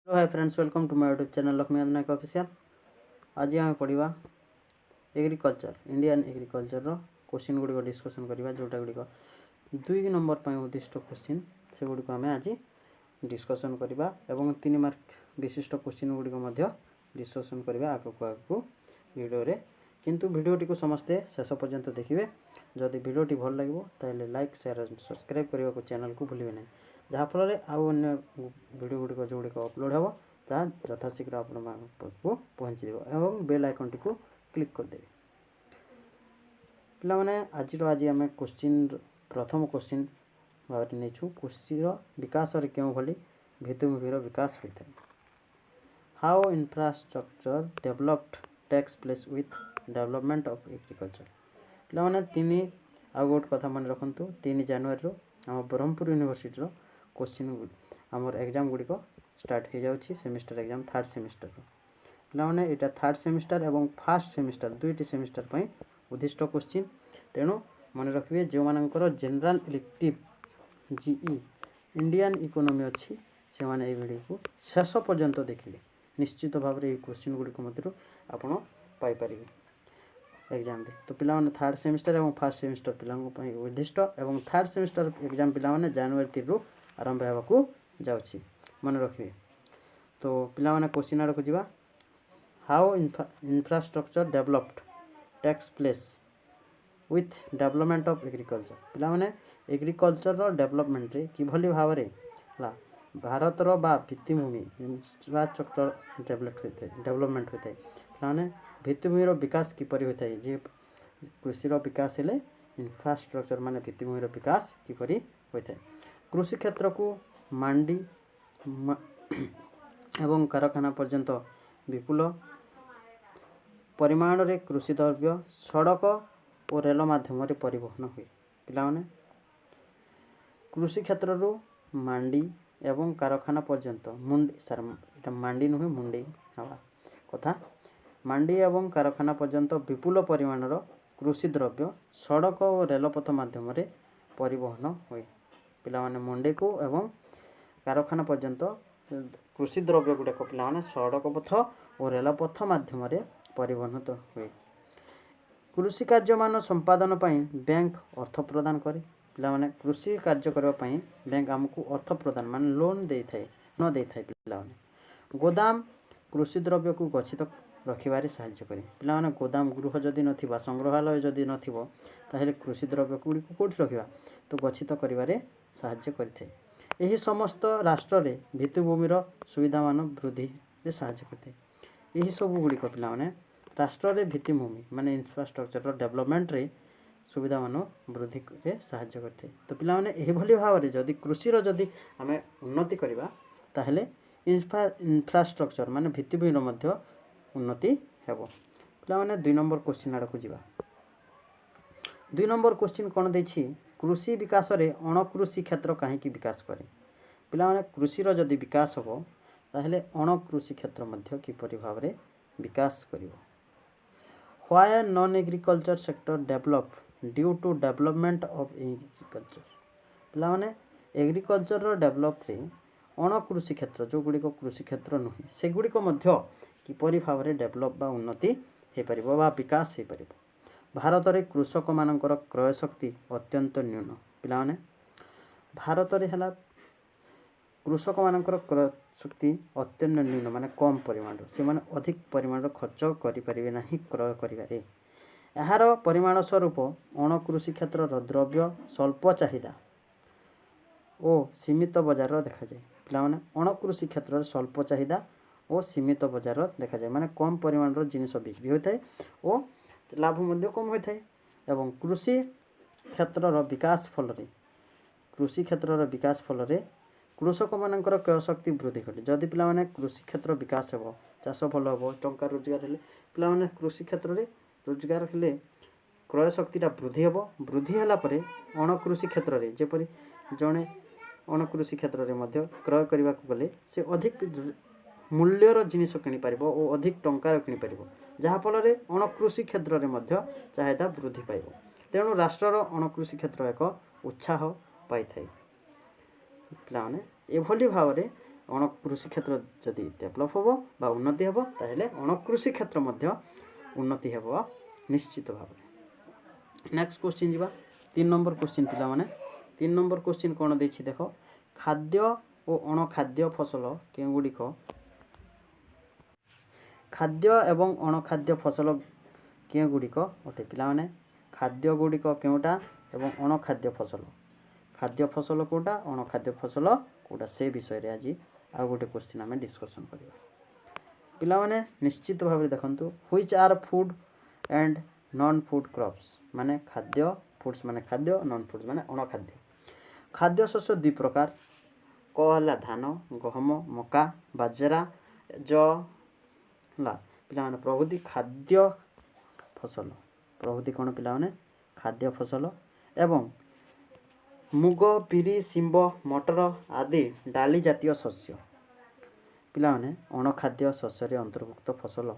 Hello hi friends, welcome to my YouTube channel Laxmi Nayak official. आज आम पढ़ा एग्रीकल्चर इंडियन एग्रीकल्चर क्वेश्चन गुड़िक discussion करवा जोटा गुड़िक 2 नंबर पर उद्दिष्ट क्वेश्चन से गुड़िक आम आज डिस्कसन करवा एवं 3 मार्क विशिष्ट क्वेश्चन गुड़िक डिस्कसन करवा आगू वीडियो किंतु वीडियोटी को समस्ते शेष पर्यंत देखिए। जदि वीडियोटी भल लगे ताहले लाइक शेयर और सब्सक्राइब करने को चैनल को भूलिए नहीं, जहाँफल आउ अन्य वीडियो गुड़िक जो गुड़िक अपलोड हो यथाशीघ्र आपण पाखु पहुँची और बेल आइकन टी को क्लिक करदे। पे आज आम क्वेश्चन प्रथम क्वेश्चन भाव नहीं कृषि विकास क्यों भली भित्तिभूमिर विकास होता है। How infrastructure developed takes place with development of agriculture. पे 3 आउ गोट कथा मन रखु 3 जनवरी आम ब्रह्मपुर यूनिवर्सिटी क्वेश्चन आमर एग्जाम गुड़िक स्टार्ट हो जाऊँगी सेमिस्टर एग्जाम थर्ड सेमिस्टर पे यहाँ थर्ड सेमिस्टर एवं फास्ट सेमिस्टर दुईटी सेमिस्टर पर उद्दिष्ट क्वेश्चन। तेणु मन रखिए जो मानकर general elective GE Indian economy अच्छी से माने ये वीडियो को शेष पर्यंत देखिए, निश्चित भाव में क्वेश्चन गुड़िक मध्य आपड़ पाइपर एग्जाम रे। तो पिला माने थर्ड सेमिस्टर और फास्ट सेमिस्टर पिलांको उद्दिष्ट एवं थर्ड सेमिस्टर एग्जाम पिला माने जनवरी 3 रु आरंभ होगा जाऊँगी मन रखिए। तो पिला माने क्वेश्चन आड़ को जीवा। How infrastructure developed takes place with development of agriculture. पिला माने एग्रीकल्चर डेवलपमेंट रे किभली भाव रे भारतर बा भित्तिभूमि इंफ्रास्ट्रक्चर डेवलपमेंट होता है। पिला भित्तिभूमिर विकास किपरि होता है, जे कृषिर विकास हेले इंफ्रास्ट्रक्चर माने भित्तिभूमिर विकास किपरि होता है। कृषि क्षेत्र को मंडी एवं कारखाना पर्यंत विपुल परिमाण रे कृषि द्रव्य सड़क और रेल माध्यम परिवहन हुए। पिलाने कृषि क्षेत्र रू मंडी एवं कारखाना पर्यंत मुंडी सार मंडी नुहे मुंडी हवा कथा मंडी एवं कारखाना पर्यंत विपुल परिमाण कृषि द्रव्य सड़क और रेलपथ माध्यम परिवहन हुए। पिलाने मंडी को एवं कारखाना पर्यंत कृषि द्रव्य गुड़ाक पिलाने सड़क पथ और रेलपथ माध्यम परिवहन हुए। कृषि कार्य मान संपादन पर बैंक अर्थ प्रदान करे। पिलाने कृषि कार्य करने बैंक आमको अर्थ प्रदान मान लोन दे थाए न दे थाए। पिलाने गोदाम कृषि द्रव्य को गच्छित रखिबारे साहाय्य करे। पिलाने गोदाम गृह जदि नथिबा संग्रहालय जदि नथिबो ताहेले कृषि द्रव्य गुड़िक कोठी रखिबा तो गच्छित करिबारे साहाय्य करिथाए। यही समस्त राष्ट्र रे भित्तिभूमिर सुविधा मान वृद्धि रे साहाय्य करते। यही सब गुड़िक पिलाने राष्ट्र रे भित्तिभूमि माने इंफ्रास्ट्रक्चर डेवलपमेंट रे सुविधा मान वृद्धि रे साहाय्य करते। तो पिलाने एही भली भाव रे जदि कृषिर जदि आमे उन्नति करिबा ताहेले इंफ्रास्ट्रक्चर माने भित्तिभूमिर मध्य उन्नति हेबो। पिलाने 2 नंबर क्वेश्चन आड़ को जीवा। 2 नंबर क्वेश्चन कौन देछि कृषि विकास रे अणकृषि क्षेत्र कहीं विकास करे। पिलाने कृषिर जदि विकास हो ताहेले अणकृषि क्षेत्र मध्य किपरि भाव रे विकास करिवो। Why non agriculture sector develop due to development of agriculture. पिलाने एग्रीकल्चर डेवलप रे अणकृषि क्षेत्र जो गुड़िक कृषि क्षेत्र नुहे से गुड़िक मध्य किपरि भाव रे डेवलप बा उन्नति हो पारिबो बा विकास हो पारिबो। भारत रे कृषक मानकर क्रय शक्ति अत्यंत न्यून। पिलाने भारत रे हला कृषक मानकर क्रय शक्ति अत्यंत न्यून माने कम परिमाण से माने अधिक परिमाण खर्च करि परिबे नाही क्रय करिबारे। एहार परिमाण स्वरूप अणकृषि क्षेत्र द्रव्य स्वल्प चाहिदा और सीमित बजार देखा जाए। पिलाने अणकृषि क्षेत्र स्वल्प चाहिदा और सीमित बजार देखा जाए माने कम परिमाण जिनिस बिक्री होता है और लाभ मध्य कम होता है। एवं कृषि क्षेत्र विकास फल कृषि क्षेत्र विकास फल कृषक मानकर क्रय शक्ति वृद्धि घटे। जदि पिलाने कृषि क्षेत्र विकास हो चाष भल हो टंका रोजगार हेले पिलाने कृषि क्षेत्र में रोजगार हेले क्रय शक्तिटा वृद्धि हे। वृद्धि होला परे अणकृषि क्षेत्र में जेपरि जड़े अणकृषि क्षेत्र में क्रय करने को गले से अधिक मूल्यर जिनिस किनीपर और अधिक टंकार किनीपर जहाँफल अणकृषि क्षेत्र में चाहिदा वृद्धि पाइब। तेणु राष्ट्रर अणकृषि क्षेत्र एक उत्साह पाई थाए। पिलाने एभली भाव ଅଣକୃଷି କ୍ଷେତ୍ର ଯଦି ଡେଭଲପ୍ ହେବ ବା ଉନ୍ନତି ହେବ ତାହେଲେ ଅଣକୃଷି କ୍ଷେତ୍ର ମଧ୍ୟ ଉନ୍ନତି ହେବ ନିଶ୍ଚିତ ଭାବରେ। ନେକ୍ସଟ କ୍ୱେଶ୍ଚିନ୍ ଯିବା 3 ନମ୍ବର କ୍ୱେଶ୍ଚିନ୍ ପିଲାମାନେ। 3 ନମ୍ବର କ୍ୱେଶ୍ଚିନ୍ କ'ଣ ଦେଇଛି ଦେଖ, ଖାଦ୍ୟ ଓ ଅଣଖାଦ୍ୟ ଫସଲ କେଉଁଗୁଡ଼ିକ ଖାଦ୍ୟ ଏବଂ ଅଣଖାଦ୍ୟ ଫସଲ କେଉଁଗୁଡ଼ିକ ଅଟେ? ପିଲାମାନେ ଖାଦ୍ୟ ଗୁଡ଼ିକ କେଉଁଟା ଏବଂ ଅଣଖାଦ୍ୟ ଫସଲ, ଖାଦ୍ୟ ଫସଲ କେଉଁଟା, ଅଣଖାଦ୍ୟ ଫସଲ କେଉଁଟା, ସେ ବିଷୟରେ ଆଜି ଆଉ ଗୋଟେ କ୍ୱେଶ୍ଚିନ୍ ଆମେ ଡିସ୍କସନ୍ କରିବା। ପିଲାମାନେ ନିଶ୍ଚିତ ଭାବରେ ଦେଖନ୍ତୁ, which are food and non food crops, ମାନେ ଖାଦ୍ୟ, ଫୁଡ୍ସ ମାନେ ଖାଦ୍ୟ, ନନ୍ ଫୁଡ୍ସ ମାନେ ଅଣଖାଦ୍ୟ। ଖାଦ୍ୟ ଶସ୍ୟ ଦୁଇ ପ୍ରକାର, କ ହେଲା ଧାନ, ଗହମ, ମକା, ବାଜରା, ଯଅ ହେଲା ପିଲାମାନେ ପ୍ରଭୃତି ଖାଦ୍ୟ ଫସଲ, ପ୍ରଭୃତି କ'ଣ ପିଲାମାନେ ଖାଦ୍ୟ ଫସଲ, ଏବଂ ମୁଗ, ବିରି, ଶିମ୍ବ, ମଟର ଆଦି ଡାଲି ଜାତୀୟ ଶସ୍ୟ ପିଲାମାନେ ଅଣଖାଦ୍ୟ ଶସ୍ୟରେ ଅନ୍ତର୍ଭୁକ୍ତ ଫସଲ।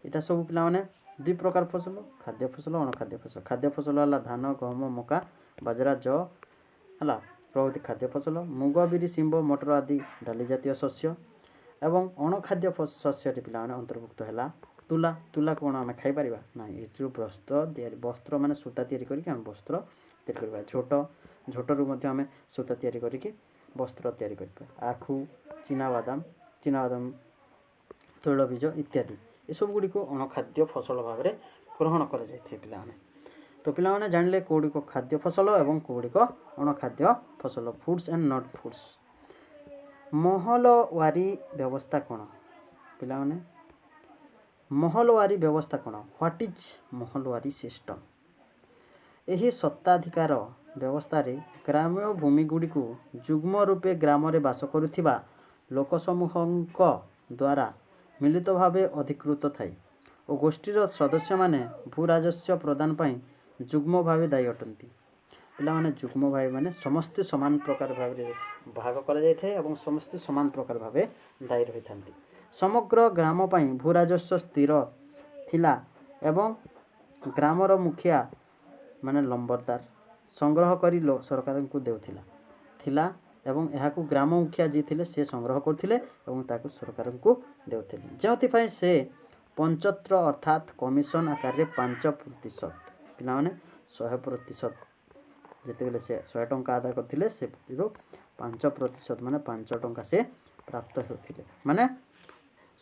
ଏଇଟା ସବୁ ପିଲାମାନେ ଦୁଇ ପ୍ରକାର ଫସଲ, ଖାଦ୍ୟ ଫସଲ, ଅଣଖାଦ୍ୟ ଫସଲ। ଖାଦ୍ୟ ଫସଲ ହେଲା ଧାନ, ଗହମ, ମକା, ବାଜରା, ଯଅ ହେଲା ପ୍ରଭୃତି ଖାଦ୍ୟ ଫସଲ। ମୁଗ, ବିରି, ଶିମ୍ବ, ମଟର ଆଦି ଡାଲି ଜାତୀୟ ଶସ୍ୟ। ଏବଂ ଅଣଖାଦ୍ୟ ଶସ୍ୟରେ ପିଲାମାନେ ଅନ୍ତର୍ଭୁକ୍ତ ହେଲା ତୁଲା। ତୁଲା କ'ଣ ଆମେ ଖାଇପାରିବା? ନାହିଁ, ଏଥିରୁ ବସ୍ତ୍ର ମାନେ ସୂତା ତିଆରି କରିକି ଆମେ ବସ୍ତ୍ର ତିଆରି କରିବା। ଝୋଟରୁ ମଧ୍ୟ ଆମେ ସୂତା ତିଆରି କରିକି ବସ୍ତ୍ର ତିଆରି କରିବା। ଆଖୁ, ଚିନାବାଦାମ ତୈଳବୀଜ ଇତ୍ୟାଦି ଏସବୁ ଗୁଡ଼ିକୁ ଅଣଖାଦ୍ୟ ଫସଲ ଭାବରେ ଗ୍ରହଣ କରାଯାଇଥାଏ ପିଲାମାନେ। ତ ପିଲାମାନେ ଜାଣିଲେ କେଉଁଗୁଡ଼ିକ ଖାଦ୍ୟ ଫସଲ ଏବଂ କେଉଁଗୁଡ଼ିକ ଅଣଖାଦ୍ୟ ଫସଲ, foods and not foods. Mahalwari ବ୍ୟବସ୍ଥା କ'ଣ? ପିଲାମାନେ ମହଲୱାରୀ ବ୍ୟବସ୍ଥା କ'ଣ? What is Mahalwari system? ଏହି ସତ୍ତ୍ୱାଧିକାର ବ୍ୟବସ୍ଥାରେ ଗ୍ରାମ୍ୟ ଭୂମିଗୁଡ଼ିକୁ ଯୁଗ୍ମ ରୂପେ ଗ୍ରାମରେ ବାସ କରୁଥିବା ଲୋକସମୂହଙ୍କ ଦ୍ୱାରା ମିଳିତ ଭାବେ ଅଧିକୃତ ଥାଏ ଓ ଗୋଷ୍ଠୀର ସଦସ୍ୟମାନେ ଭୂରାଜସ୍ୱ ପ୍ରଦାନ ପାଇଁ ଯୁଗ୍ମ ଭାବେ ଦାୟୀ ଅଟନ୍ତି। ପିଲାମାନେ ଯୁଗ୍ମ ଭାବେ ମାନେ ସମସ୍ତେ ସମାନ ପ୍ରକାର ଭାବରେ ଭାଗ କରାଯାଇଥାଏ ଏବଂ ସମସ୍ତେ ସମାନ ପ୍ରକାର ଭାବେ ଦାୟୀ ରହିଥାନ୍ତି। ସମଗ୍ର ଗ୍ରାମ ପାଇଁ ଭୂରାଜସ୍ୱ ସ୍ଥିର ଥିଲା ଏବଂ ଗ୍ରାମର ମୁଖିଆ ମାନେ ଲମ୍ବରଦାର ସଂଗ୍ରହ କରି ସରକାରଙ୍କୁ ଦେଉଥିଲା ଏବଂ ଏହାକୁ ଗ୍ରାମ ମୁଖିଆ ଯିଏ ଥିଲେ ସେ ସଂଗ୍ରହ କରୁଥିଲେ ଏବଂ ତାକୁ ସରକାରଙ୍କୁ ଦେଉଥିଲେ, ଯେଉଁଥିପାଇଁ ସେ ପଞ୍ଚତ୍ର ଅର୍ଥାତ୍ କମିଶନ ଆକାରରେ 5%, ପିଲାମାନେ 100%, ଯେତେବେଳେ ସେ 100 ଟଙ୍କା ଆଦାୟ କରିଥିଲେ ସେଥିରୁ 5% ମାନେ 5 ଟଙ୍କା ସେ ପ୍ରାପ୍ତ ହେଉଥିଲେ। ମାନେ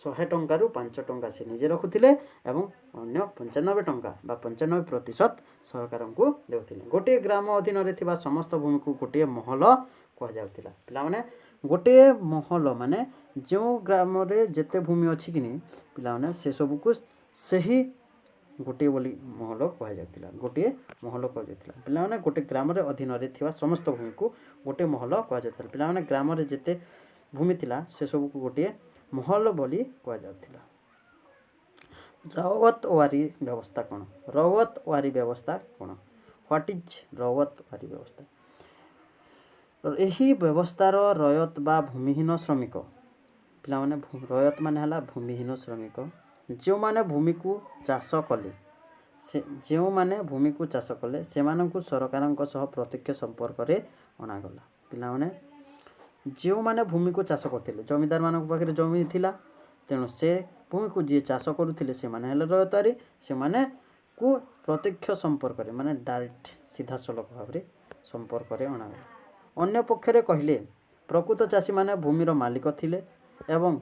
100 ଟଙ୍କାରୁ 5 ଟଙ୍କା ସେ ନିଜେ ରଖୁଥିଲେ ଏବଂ ଅନ୍ୟ 95 ଟଙ୍କା ବା 95% ସରକାରଙ୍କୁ ଦେଉଥିଲେ। ଗୋଟିଏ ଗ୍ରାମ ଅଧୀନରେ ଥିବା ସମସ୍ତ ଭୂମିକୁ ଗୋଟିଏ ମହଲ କୁହାଯାଉଥିଲା। ପିଲାମାନେ ଗୋଟିଏ ମହଲ ମାନେ ଯେଉଁ ଗ୍ରାମରେ ଯେତେ ଭୂମି ଅଛି କି ନି ପିଲାମାନେ ସେସବୁକୁ ସେହି ଗୋଟିଏ ବୋଲି ମହଲ କୁହାଯାଉଥିଲା। ଗୋଟିଏ ମହଲ କୁହାଯାଉଥିଲା। ପିଲାମାନେ ଗୋଟିଏ ଗ୍ରାମରେ ଅଧୀନରେ ଥିବା ସମସ୍ତ ଭୂମିକୁ ଗୋଟିଏ ମହଲ କୁହାଯାଉଥିଲା। ପିଲାମାନେ ଗ୍ରାମରେ ଯେତେ ଭୂମି ଥିଲା ସେସବୁକୁ ଗୋଟିଏ ମହଲ ବୋଲି କୁହାଯାଉଥିଲା। ରୱତୱାରୀ ବ୍ୟବସ୍ଥା କ'ଣ? ରୱତୱାରୀ ବ୍ୟବସ୍ଥା କ'ଣ? ହ୍ୱାଟ୍ ଇଜ୍ ରୱତୱାରୀ ବ୍ୟବସ୍ଥା? ଏହି ବ୍ୟବସ୍ଥାର ରୟତ ବା ଭୂମିହୀନ ଶ୍ରମିକ, ପିଲାମାନେ ରୟତ ମାନେ ହେଲା ଭୂମିହୀନ ଶ୍ରମିକ, ଯେଉଁମାନେ ଭୂମିକୁ ଚାଷ କଲେ ସେମାନଙ୍କୁ ସରକାରଙ୍କ ସହ ପ୍ରତ୍ୟକ୍ଷ ସମ୍ପର୍କରେ ଅଣାଗଲା। ପିଲାମାନେ ଯେଉଁମାନେ ଭୂମିକୁ ଚାଷ କରୁଥିଲେ, ଜମିଦାରମାନଙ୍କ ପାଖରେ ଜମି ଥିଲା, ତେଣୁ ସେ ଭୂମିକୁ ଯିଏ ଚାଷ କରୁଥିଲେ ସେମାନେ ହେଲେ ରୟତୱାରୀ, ସେମାନଙ୍କୁ ପ୍ରତ୍ୟକ୍ଷ ସମ୍ପର୍କରେ ମାନେ ଡାଇରେକ୍ଟ ସିଧାସଳଖ ଭାବରେ ସମ୍ପର୍କରେ ଅଣାଗଲା। ଅନ୍ୟ ପକ୍ଷରେ କହିଲେ ପ୍ରକୃତ ଚାଷୀମାନେ ଭୂମିର ମାଲିକ ଥିଲେ ଏବଂ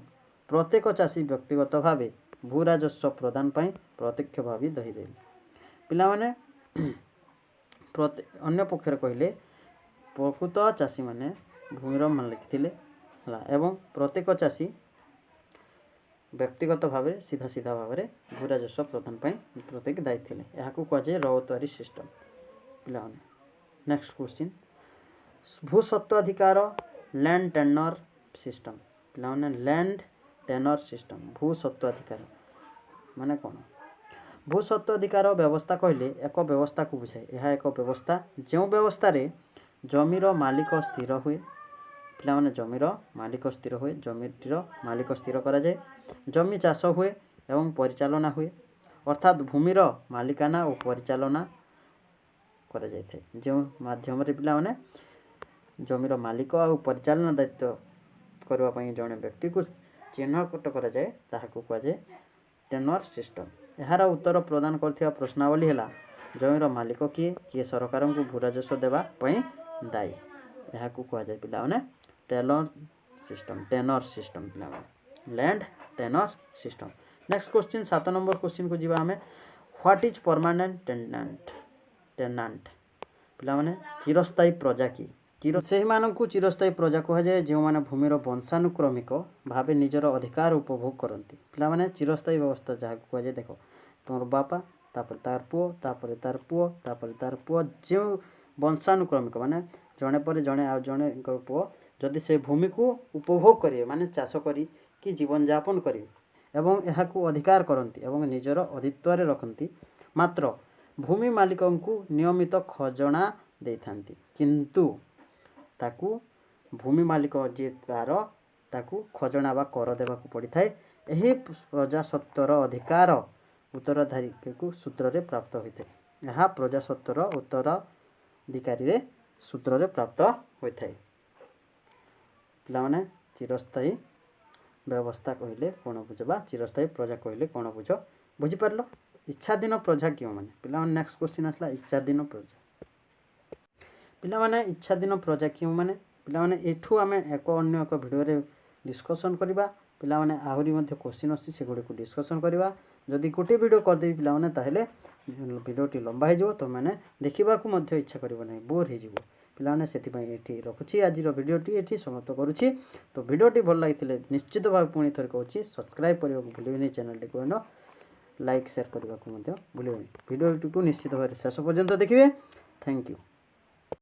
ପ୍ରତ୍ୟେକ ଚାଷୀ ବ୍ୟକ୍ତିଗତ ଭାବେ ଭୂରାଜସ୍ୱ ପ୍ରଦାନ ପାଇଁ ପ୍ରତ୍ୟକ୍ଷ ଭାବେ ଦାୟୀ ରହିଲେ। ପିଲାମାନେ ଅନ୍ୟ ପକ୍ଷରେ କହିଲେ ପ୍ରକୃତ ଚାଷୀମାନେ ଭୂମିର ମାଲିକ ଥିଲେ ହେଲା ଏବଂ ପ୍ରତ୍ୟେକ ଚାଷୀ ବ୍ୟକ୍ତିଗତ ଭାବରେ ସିଧା ଭାବରେ ଭୂରାଜସ୍ୱ ପ୍ରଦାନ ପାଇଁ ପ୍ରତ୍ୟେକ ଦାୟୀ ଥିଲେ। ଏହାକୁ କୁହାଯାଏ ରୱତୱାରୀ ସିଷ୍ଟମ୍। ପିଲାମାନେ ନେକ୍ସଟ କ୍ୱେଶ୍ଚିନ୍, ଭୂସତ୍ତ୍ୱାଧିକାର ଲ୍ୟାଣ୍ଡ ଟେନର ସିଷ୍ଟମ୍। ପିଲାମାନେ ଲ୍ୟାଣ୍ଡ ଟେନର ସିଷ୍ଟମ୍, ଭୂସତ୍ତ୍ୱାଧିକାର ମାନେ କ'ଣ? ଭୂସତ୍ତ୍ୱାଧିକାର ବ୍ୟବସ୍ଥା କହିଲେ ଏକ ବ୍ୟବସ୍ଥାକୁ ବୁଝାଏ। ଏହା ଏକ ବ୍ୟବସ୍ଥା ଯେଉଁ ବ୍ୟବସ୍ଥାରେ ଜମିର ମାଲିକ ସ୍ଥିର ହୁଏ। ପିଲାମାନେ ଜମିର ମାଲିକ ସ୍ଥିର ହୁଏ, ଜମିଟିର ମାଲିକ ସ୍ଥିର କରାଯାଏ, ଜମି ଚାଷ ହୁଏ ଏବଂ ପରିଚାଳନା ହୁଏ, ଅର୍ଥାତ୍ ଭୂମିର ମାଲିକାନା ଓ ପରିଚାଳନା କରାଯାଇଥାଏ। ଯେଉଁ ମାଧ୍ୟମରେ ପିଲାମାନେ ଜମିର ମାଲିକ ଆଉ ପରିଚାଳନା ଦାୟିତ୍ୱ करबा पई जणे व्यक्ति को चिन्हट कराए ताहाकू कहुए टेनर सिस्टम। यार उत्तर प्रदान करथिबा प्रश्नावली है जमीर मालिक किए किए सरकार को भू राजस्व देवा दायी यहाँ कहुए पिलाने टेनर सिस्टम पिलाने land tenure system. Next question 7 number question को जीवा हमें व्हाट इज परमानेंट टेनांट पिलाने चिरस्थायी प्रजा की से मानू चिरस्थायी प्रजा कहुए जो मैंने भूमिर वंशानुक्रमिक भाव निजर अधिकार उपभोग करती पिलाने चिरस्थायी व्यवस्था जहाँ कहुए देख तुम बापा तापर तार पुओ तापर तार पुओ तापर तार पुओ जो वंशानुक्रमिक माने जड़े पर जड़े आ जड़े पुओ जदि से भूमि को उपभोग करेंगे माने चाष करी कि जीवन यापन करेंगे एवं यहाँ अधिकार करती एवं निजर अधित्व रखती मात्र भूमि मालिक को नियमित खजना दे था किंतु ताकू भूमि मालिक जी तार ताकू खजना बा कर देवा पड़ी थाए यही प्रजासत्वर अधिकार उत्तराधिकारी को सूत्र रे प्राप्त होता है। यह प्रजासत्वर उत्तराधिकारी सूत्र रे प्राप्त होता है। पिलाने चिरस्थायी व्यवस्था कहले कौन बुझा चिरस्थायी प्रजा कहले कौन बुझ बुझीपार इच्छाधीन प्रजा क्यों मैंने पिलाने नेक्स्ट क्वेश्चन आसला इच्छाधीन प्रजा पिलाने इच्छाधीन प्रजा क्यों मैंने पिलाने एठू आम एक अन्य एक भिडियो डिस्कसन करवा पिलाने आहरी क्वेश्चन अच्छी से गुड़ी को डिस्कसन करवा जदि गोटे वीडियो करदेवी पिलाने ताहले वीडियोटी लंबा हो तो मैंने देखा इच्छा कर बोर हो पिलाने से रखुची आज वीडियोटी ये समाप्त करुच्ची। तो वीडियोटी भल लगी निश्चित भाव पुणी थर कहूँ सब्सक्राइब करने को भूलें चैनल को लाइक शेयर करने को भूलें वीडियोटी को निश्चित भाव शेष पर्यंत देखिए। Thank you.